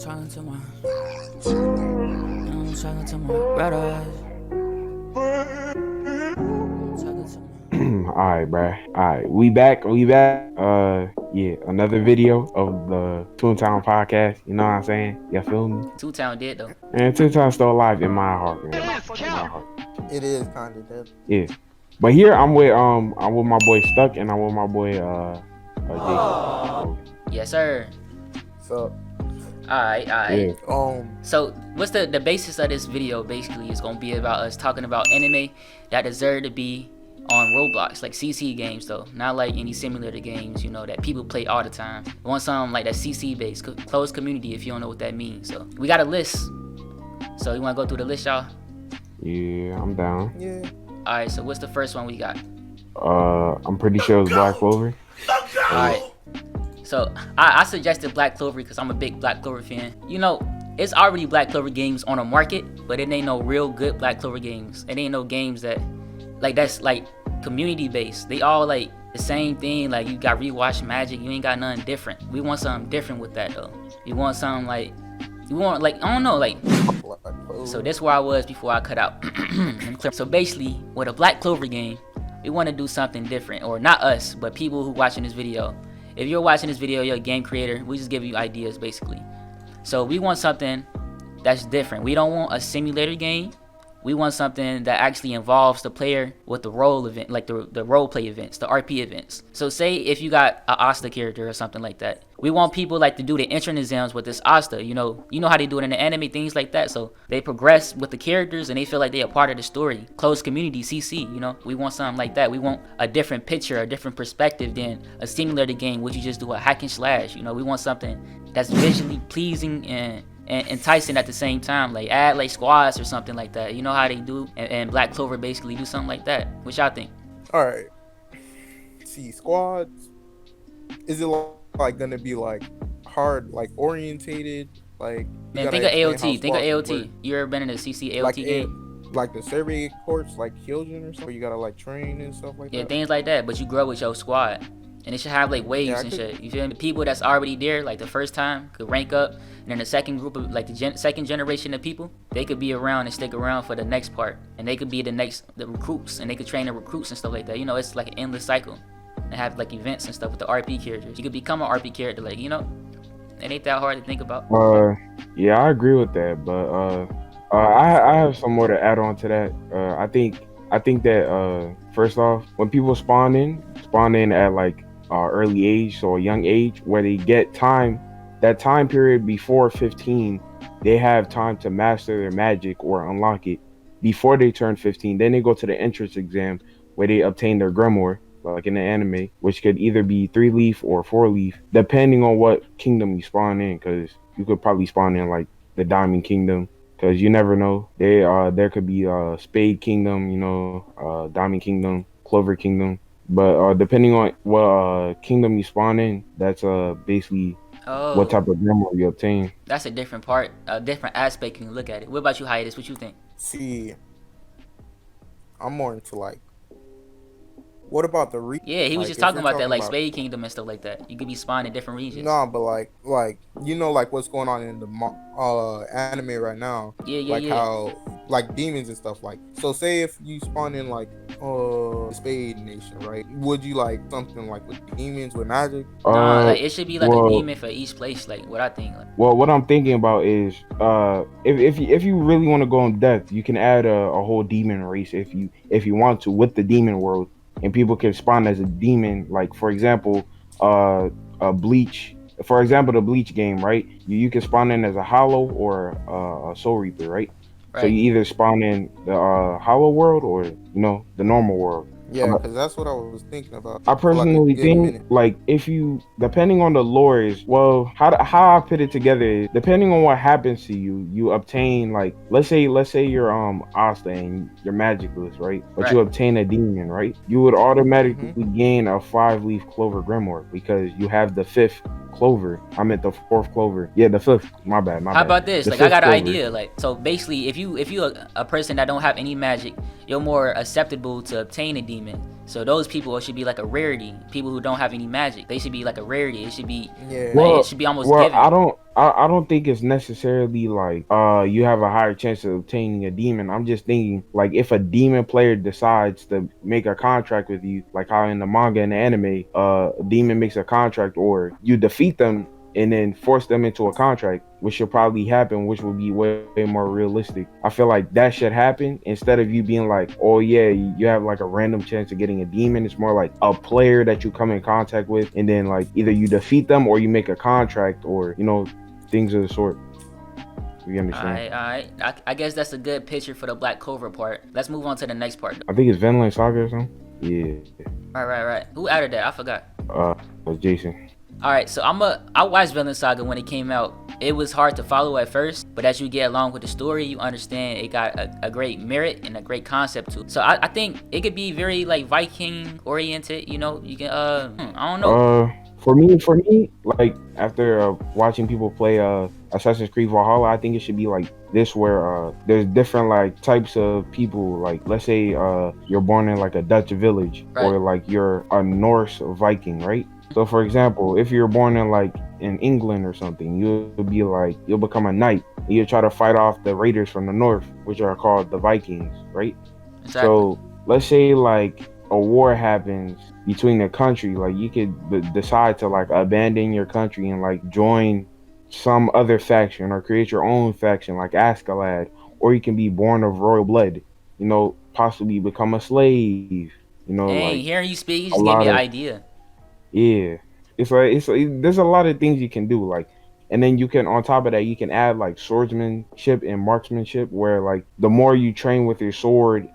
Talking to my, I'm talking to my red eyes. Talking to my. All right, bruh. All right, we back. We back. Yeah, another video of the Toontown podcast. You know what I'm saying? You feel me? Toontown dead though. And Toontown's still alive in my heart, man. In my heart. It is kind of dead. Yeah. But here I'm with my boy Stuck and I'm with my boy Jason. Yes, sir. So, Alright. Yeah. So what's the basis of this video? Basically is gonna be about us talking about anime that deserve to be on Roblox, like CC games though, not like any simulator games, you know, that people play all the time. We want something like that CC based, closed community, if you don't know what that means. So we got a list. So you wanna go through the list, y'all? Yeah, I'm down. yeah. Alright, so what's the first one we got? I'm pretty sure it's Black Clover. Alright. So I suggested Black Clover because I'm a big Black Clover fan. You know, it's already Black Clover games on the market, but it ain't no real good Black Clover games. It ain't no games that that's like community based. They all like the same thing. Like you got rewatch magic, you ain't got nothing different. We want something different with that though. You want something like you want like I don't know like. So that's where I was before I cut out. So basically, with a Black Clover game, we want to do something different, or not us, but people who watching this video. If you're watching this video, you're a game creator, we just give you ideas basically. So we want something that's different. We don't want a simulator game. We want something that actually involves the player with the role event, like the role play events, the RP events. So say if you got an Asta character or something like that, we want people like to do the entrance exams with this Asta. You know how they do it in the anime, things like that. So they progress with the characters and they feel like they're a part of the story. Closed community, CC. You know, we want something like that. We want a different picture, a different perspective than a simulator game, which you just do a hack and slash. You know, we want something that's visually pleasing and enticing at the same time, like add like squads or something like that. You know how they do, and Black Clover basically do something like that. What y'all think? All right. See, squads. Is it like gonna be like hard, like orientated, like? Man, think of AOT. Think of AOT. You ever been in a CC AOT like game? Like the survey courts, like Kyojin or something. You gotta like train and stuff like that. Yeah, things like that. But you grow with your squad. And it should have like waves and shit. You feel me? People that's already there, like the first time, could rank up, and then the second group of like the second generation of people, they could be around and stick around for the next part, and they could be the recruits, and they could train the recruits and stuff like that. You know, it's like an endless cycle. And have like events and stuff with the RP characters. You could become an RP character, like it ain't that hard to think about. Yeah, I agree with that, but I have some more to add on to that. I think that first off, when people spawn in at like early age, so a young age, where they get that time period before 15, they have time to master their magic or unlock it before they turn 15. Then they go to the entrance exam where they obtain their grimoire, like in the anime, which could either be 3-leaf or 4-leaf, depending on what kingdom you spawn in, because you could probably spawn in like the Diamond Kingdom, because you never know. There could be Spade Kingdom, Diamond Kingdom, Clover Kingdom. But depending on what kingdom you spawn in, that's basically what type of grimoire you obtain. That's a different part, a different aspect you can look at it. What about you, Hiatus? What you think? See, I'm more into like. What about the Yeah, he was just talking about that, like Spade Kingdom and stuff like that. You could be spawned in different regions. No, but like like what's going on in the anime right now. Yeah. How like demons and stuff like. So say if you spawn in like Spade Nation, right? Would you like something like with demons with magic? Nah, like it should be like a demon for each place. Like what I think. Like. Well, what I'm thinking about is if you really want to go in depth, you can add a whole demon race if you want to with the demon world. And people can spawn as a demon, like for example, a Bleach. For example, the Bleach game, right? You can spawn in as a Hollow or a Soul Reaper, right? So you either spawn in the Hollow world or the normal world. Yeah, because that's what I was thinking about. I personally think, like, if you, depending on the lore is, well, how I put it together is, depending on what happens to you, you obtain, like, let's say you're Asta and you're magicless, right? But you obtain a demon, right? You would automatically gain a 5-leaf Clover grimoire because you have the 5th Clover. I meant the 4th Clover. Yeah, the 5th. My bad. How about this? Like, I got an idea. Like, so basically, if you a person that don't have any magic, you're more acceptable to obtain a demon. So those people should be like a rarity. People who don't have any magic, they should be like a rarity. It should be Yeah. like, it Well, should be almost well, given. I don't think it's necessarily like you have a higher chance of obtaining a demon. I'm just thinking like if a demon player decides to make a contract with you, like how in the manga and the anime, a demon makes a contract, or you defeat them and then force them into a contract, which should probably happen, which will be way more realistic. I feel like that should happen instead of you being like, oh yeah, you have like a random chance of getting a demon. It's more like a player that you come in contact with, and then like either you defeat them or you make a contract, or things of the sort. You understand? Alright. I guess that's a good picture for the Black Clover part. Let's move on to the next part. I think it's Vinland Saga or something. Yeah. Right. Who added that? I forgot. Jason. Alright, so I watched Vinland Saga when it came out. It was hard to follow at first, but as you get along with the story, you understand it got a great merit and a great concept to it. So I think it could be very like Viking oriented, you can I don't know. For me, like after watching people play Assassin's Creed Valhalla, I think it should be like this, where there's different like types of people. Like let's say you're born in like a Dutch village, Right. or like you're a Norse Viking, right? So for example, if you're born in England or something, you'll become a knight. And you'll try to fight off the raiders from the north, which are called the Vikings, right? Exactly. So let's say like a war happens between the country, like you could decide to like abandon your country and like join some other faction or create your own faction like Askeladd, or you can be born of royal blood, possibly become a slave, Dang, like hearing you speak, you a just gave me lot an of idea. yeah. There's a lot of things you can do, like, and then you can, on top of that, you can add like swordsmanship and marksmanship, where like the more you train with your sword,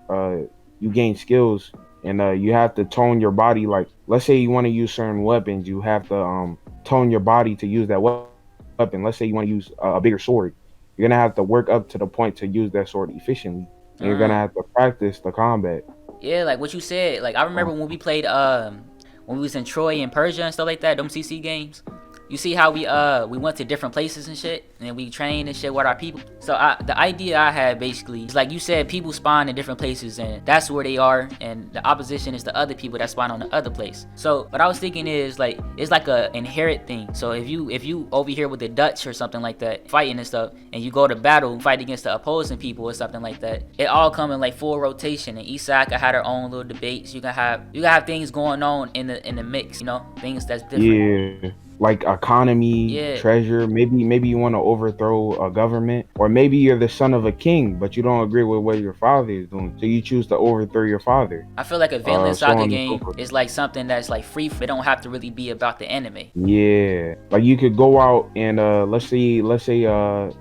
you gain skills, and you have to tone your body. Like let's say you want to use certain weapons, you have to tone your body to use that weapon. Let's say you want to use a bigger sword, you're gonna have to work up to the point to use that sword efficiently, and you're gonna have to practice the combat. Yeah, like what you said. Like I remember when we played when we was in Troy and Persia and stuff like that, them CC games. You see how we went to different places and shit, and we trained and shit with our people. So the idea I had basically is like you said, people spawn in different places, and that's where they are, and the opposition is the other people that spawn on the other place. So what I was thinking is like it's like a inherent thing. So if you over here with the Dutch or something like that, fighting and stuff, and you go to battle, fight against the opposing people or something like that, it all come in like full rotation, and each side can have their own little debates. You can have things going on in the mix, things that's different. Yeah. Like economy, Yeah. treasure. Maybe you want to overthrow a government, or maybe you're the son of a king, but you don't agree with what your father is doing, so you choose to overthrow your father. I feel like a Vinland so Saga on and so game forth. is like something that's like free. It don't have to really be about the anime. Yeah, like you could go out and let's say let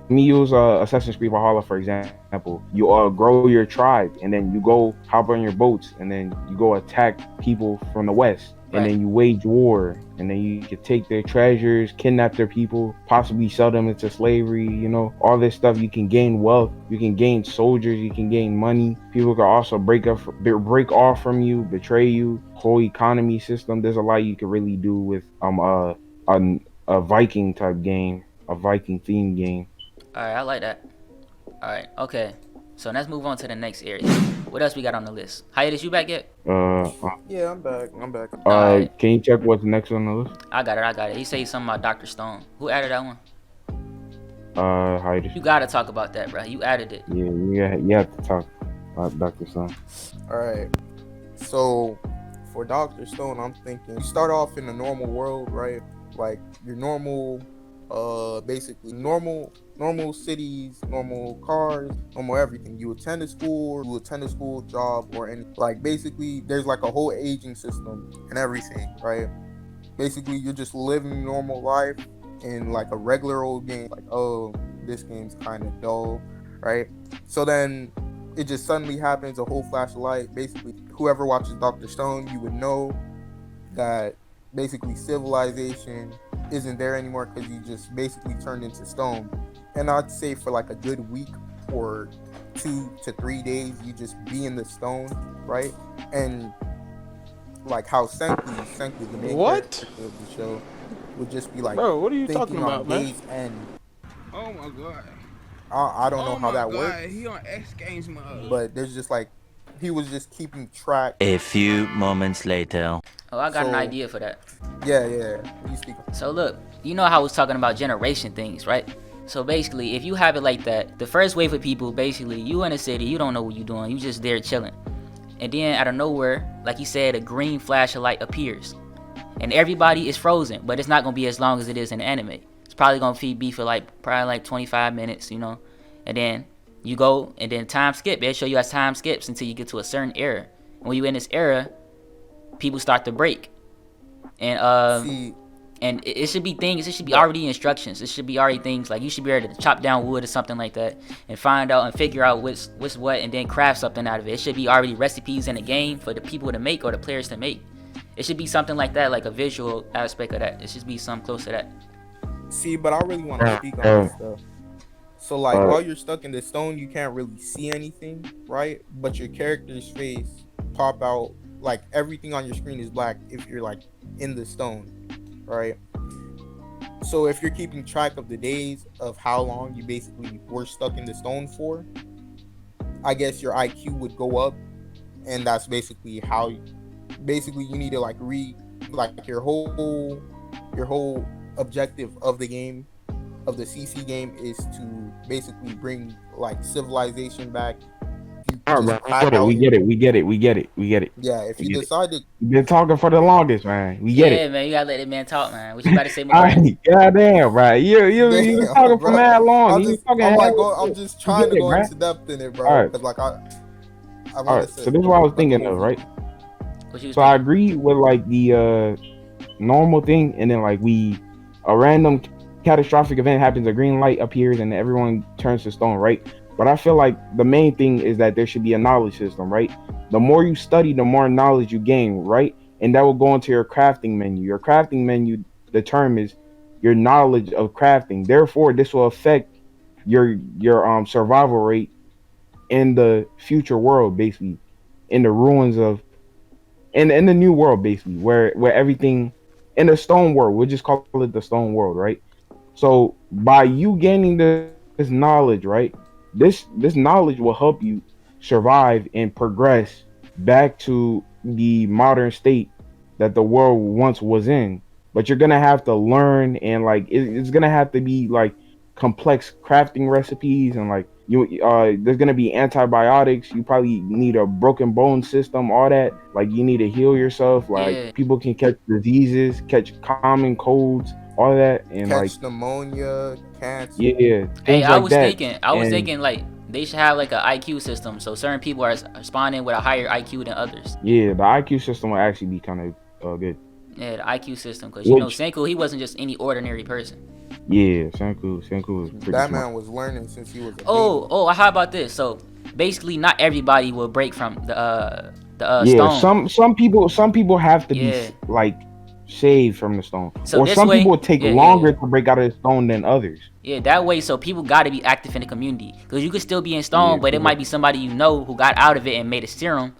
me use Assassin's Creed Valhalla for example. You grow your tribe, and then you go hop on your boats, and then you go attack people from the west. And Right. then you wage war, and then you could take their treasures, kidnap their people, possibly sell them into slavery, all this stuff. You can gain wealth, you can gain soldiers, you can gain money. People can also break off from you, betray you. Whole economy system. There's a lot you can really do with a Viking type game, a Viking themed game. Alright, I like that. Alright, okay. So let's move on to the next area. What else we got on the list? Hiatus, you back yet? Yeah, I'm back. Alright. Can you check what's next on the list? I got it. He said something about Dr. Stone. Who added that one? Hidus. You gotta talk about that, bro. You added it. Yeah, you have to talk about Dr. Stone. All right. So for Dr. Stone, I'm thinking you start off in a normal world, right? Like your normal, basically normal cities, normal cars, normal everything. You attend a school, job, or any, like basically there's like a whole aging system and everything, right? Basically you're just living normal life in like a regular old game. Like, oh, this game's kind of dull, right? So then it just suddenly happens, a whole flash of light. Basically, whoever watches Dr. Stone, you would know that basically civilization isn't there anymore because you just basically turned into stone. And I'd say for like a good week or 2 to 3 days, you just be in the stone, right? And like how Senku, the main character of the show, would just be like, bro, what are you thinking talking on about, man? days end. Oh my god. I don't know how that Oh my works. god, he on X Games mode. But there's just like he was just keeping track. A few moments later. Oh, I got an So idea for that. yeah, you speak. So look, you know how I was talking about generation things, right? So basically, if you have it like that, the first wave of people, basically, you in a city, you don't know what you're doing, you just there chilling. And then out of nowhere, like you said, a green flash of light appears. And everybody is frozen, but it's not going to be as long as it is in the anime. It's probably going to be for probably like 25 minutes, you know? And then you go, and then time skip. They'll show you as time skips until you get to a certain era. And when you're in this era, people start to break. And See, and it should be things, it should be already instructions. It should be already things like you should be able to chop down wood or something like that and find out and figure out what's what and then craft something out of it. It should be already recipes in the game for the people to make or the players to make. It should be something like that, like a visual aspect of that. It should be something close to that. see, but I really want to speak on this stuff. So like while you're stuck in the stone, you can't really see anything, right? But your character's face pop out, like everything on your screen is black if you're like in the stone, right? So if you're keeping track of the days of how long you basically were stuck in the stone for, I guess your IQ would go up, and that's basically how you need to like your whole objective of the game, of the CC game, is to basically bring like civilization back. All right, we get it. Yeah, if you decide to, You've been talking for the longest, man. We get it. Yeah, man, you gotta let that man talk, man. What you about to say, All my boy? right, goddamn, right? You been talking for mad long. I'm just trying to go into depth in it, bro. All right. Because like I All want right, to say. so this is what I was thinking of, right? What you was So I thinking? agree with like the normal thing, and then like a random catastrophic event happens, a green light appears, and everyone turns to stone, right? But I feel like the main thing is that there should be a knowledge system, right? The more you study, the more knowledge you gain, right? And that will go into your crafting menu. Your crafting menu determines your knowledge of crafting. Therefore, this will affect your survival rate in the future world, basically, in the ruins of in the new world, basically, where everything in the stone world, we'll just call it the stone world, right? So by you gaining this knowledge, right, this knowledge will help you survive and progress back to the modern state that the world once was in. But you're gonna have to learn, and like it's gonna have to be like complex crafting recipes, and like there's gonna be antibiotics. You probably need a broken bone system, all that. Like you need to heal yourself. Like Yeah. people can catch diseases, catch common colds, all that, and like Catch pneumonia, cancer. yeah, Hey, things I like was that. thinking like they should have like an IQ system, so certain people are spawning with a higher IQ than others. Yeah, the IQ system will actually be kind of good. Yeah, the IQ system, because you know Which- Senku, he wasn't just any ordinary person. Yeah, Senku is pretty That smart. man was learning since he was a baby. How about this? So basically, not everybody will break from the Yeah, stone. some people have to Yeah. be like saved from the stone, So or this some way- people take yeah, longer yeah. to break out of the stone than others. Yeah, that way, so people got to be active in the community, because you could still be in stone, Yeah, but it yeah. might be somebody you know who got out of it and made a serum,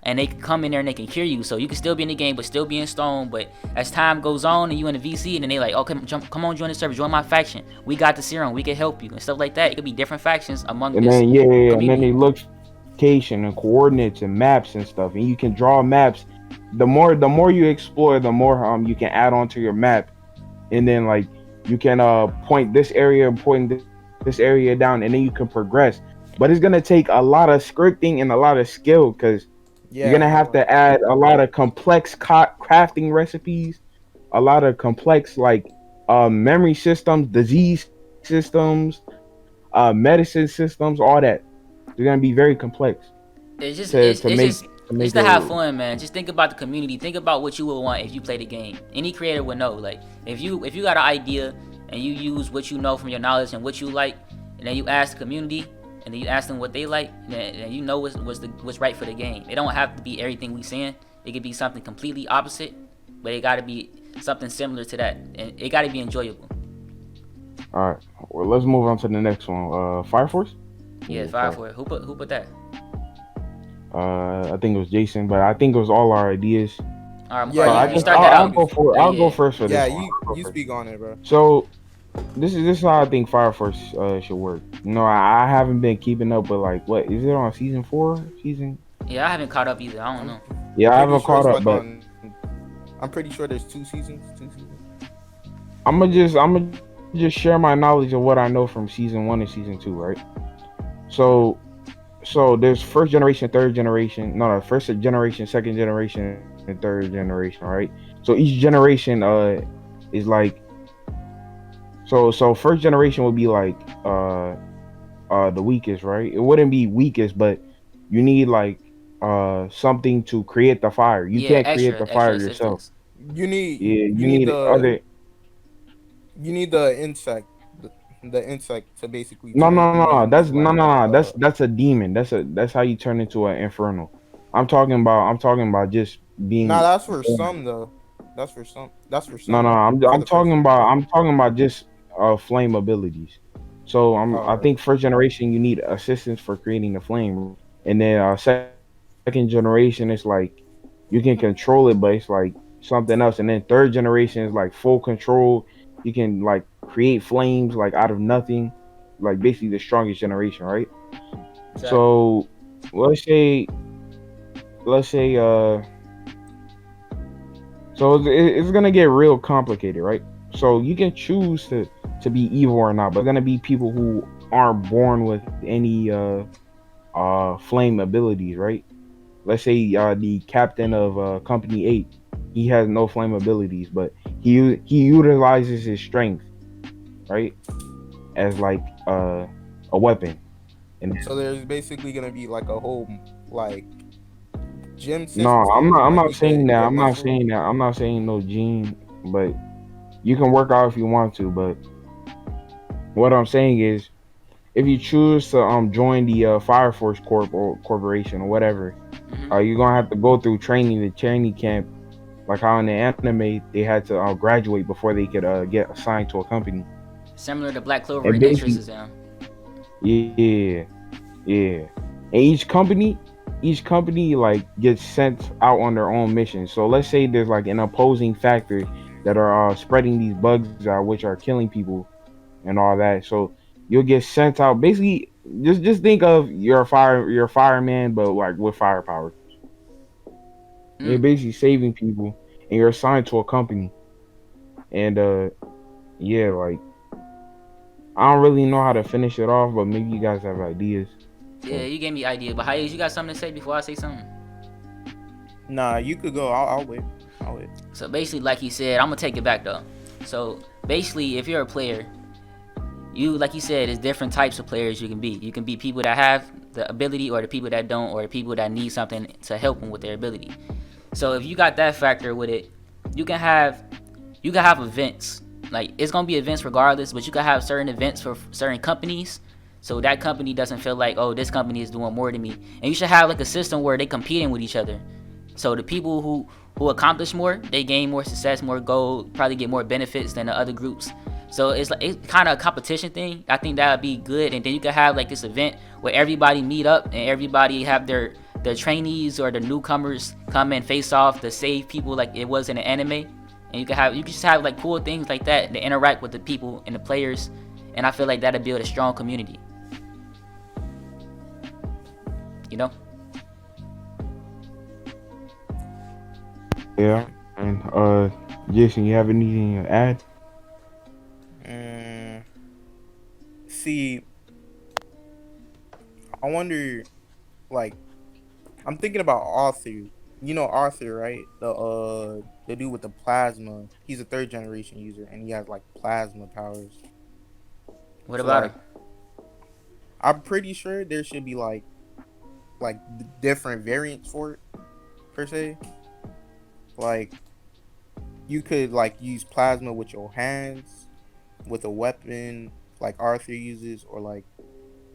and they can come in there and they can cure you. So you can still be in the game, but still be in stone. But as time goes on and you in the VC, and then they like, oh, come on, join the server, join my faction. We got the serum, we can help you and stuff like that. It could be different factions among And this then and then community. they look location and coordinates and maps and stuff, and you can draw maps. The more you explore, the more you can add on to your map, and then like you can point this area and point this area down, and then you can progress. But it's gonna take a lot of scripting and a lot of skill, because Yeah, you're gonna have to add a lot of complex crafting recipes, a lot of complex like memory systems, disease systems, medicine systems, all that. They're gonna be very complex. It's just to it's make- just to make just to it- have fun, man. Just think about the community. Think about what you would want if you play the game. Any creator would know. Like if you got an idea and you use what you know from your knowledge and what you like, and then you ask the community, and then you ask them what they like, and you know what's right for the game. It don't have to be everything we saying. It could be something completely opposite, but it got to be something similar to that, and it got to be enjoyable. All right, well, let's move on to the next one. Fire Force. Yeah, Fire for it. Who put that? I think it was Jason, but I think it was all our ideas. All right, Yeah, Mukar, I you start that I'll out. go for Yeah, I'll go yeah. first for this. yeah. one. I'll go You first. speak on it, bro. So this is how I think Fire Force should work. You know, I haven't been keeping up with like what is it on season 4? Season Yeah, I haven't caught up either. I don't know. Yeah, I Pretty haven't sure caught it's up, like but on. I'm pretty sure there's 2 seasons. 2 seasons. I'm gonna just share my knowledge of what I know from season 1 and season 2, right? So there's first generation, third generation, no, first generation, second generation, and third generation, right? So each generation is like, so first generation would be like the weakest, right? It wouldn't be weakest, but you need like something to create the fire. You Yeah, can't create the extra fire yourself. assistance. You need Yeah, you you need need the other. you need the insect, the insect to basically No, turn no, no, no. you That's into no, like no, no. That's a demon. That's how you turn into an infernal. I'm talking about just Nah, being that's for born. some though. That's for No, no. some. I'm For I'm the first talking about generation. I'm talking about just flame abilities. So I Alright. think first generation you need assistance for creating the flame, and then second generation it's like you can control it, but it's like something else. And then third generation is like full control. You can like create flames like out of nothing, like basically the strongest generation, right? Exactly. So let's say let's say so it's gonna get real complicated, right? So you can choose to be evil or not, but there's gonna be people who aren't born with any flame abilities, right? Let's say the captain of company 8, he has no flame abilities, but he utilizes his strength, right, as like a weapon. And So there's basically gonna be like a whole like gym no, I'm system. not I'm Like not you saying could that. get I'm not muscle. saying that. I'm not saying no gene, but you can work out if you want to. But what I'm saying is, if you choose to join the Fire Force Corp or corporation or whatever, Hmm. you're gonna have to go through the training camp, like how in the anime they had to graduate before they could get assigned to a company. Similar to Black Clover And and Interest basically, Exam. yeah, yeah. And each company like gets sent out on their own mission. So let's say there's like an opposing factor that are spreading these bugs out, which are killing people and all that. So you'll get sent out. Basically, just think of you're a fireman, but like with firepower. You're Mm. basically saving people, and you're assigned to a company. And yeah, like I don't really know how to finish it off, but maybe you guys have ideas. Yeah, So you gave me idea. But Hayes, you got something to say before I say something? Nah, you could go. I'll wait. I'll wait. So basically, like he said, I'm gonna take it back though. So basically, if you're a player, you like you said, there's different types of players you can be. You can be people that have the ability, or the people that don't, or the people that need something to help them with their ability. So if you got that factor with it, you can have events. Like it's gonna be events regardless, but you can have certain events for certain companies. So that company doesn't feel like, oh, this company is doing more than me. And you should have like a system where they competing with each other. So the people who accomplish more, they gain more success, more gold, probably get more benefits than the other groups. So it's kind of a competition thing. I think that would be good, and then you could have like this event where everybody meet up and everybody have their trainees or the newcomers come and face off to save people like it was in the anime. And you can just have like cool things like that to interact with the people and the players, and I feel like that'll build a strong community. You know? yeah, and Jason, you have anything to add? Mm, see, I wonder. Like, I'm thinking about Arthur. You know Arthur, right? The dude with the plasma. He's a third generation user, and he has like plasma powers. What So about like, him? I'm pretty sure there should be like different variants for it per se. Like you could like use plasma with your hands, with a weapon like Arthur uses, or like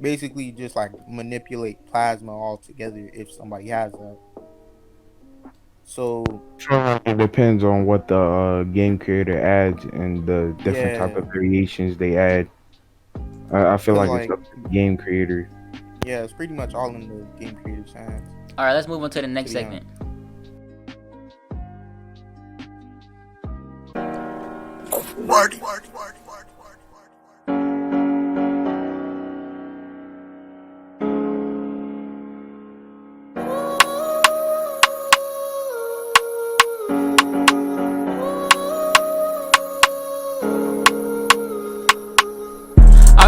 basically just like manipulate plasma altogether if somebody has that. So It depends on what the game creator adds and the different type yeah, of variations they add. I feel cause like it's like up to the game creator. yeah, it's pretty much all in the game creator's hands. All right, let's move on to the To next be honest. segment.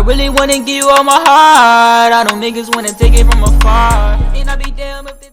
I really wanna give you all my heart. I know niggas wanna take it from afar, and I be damn if they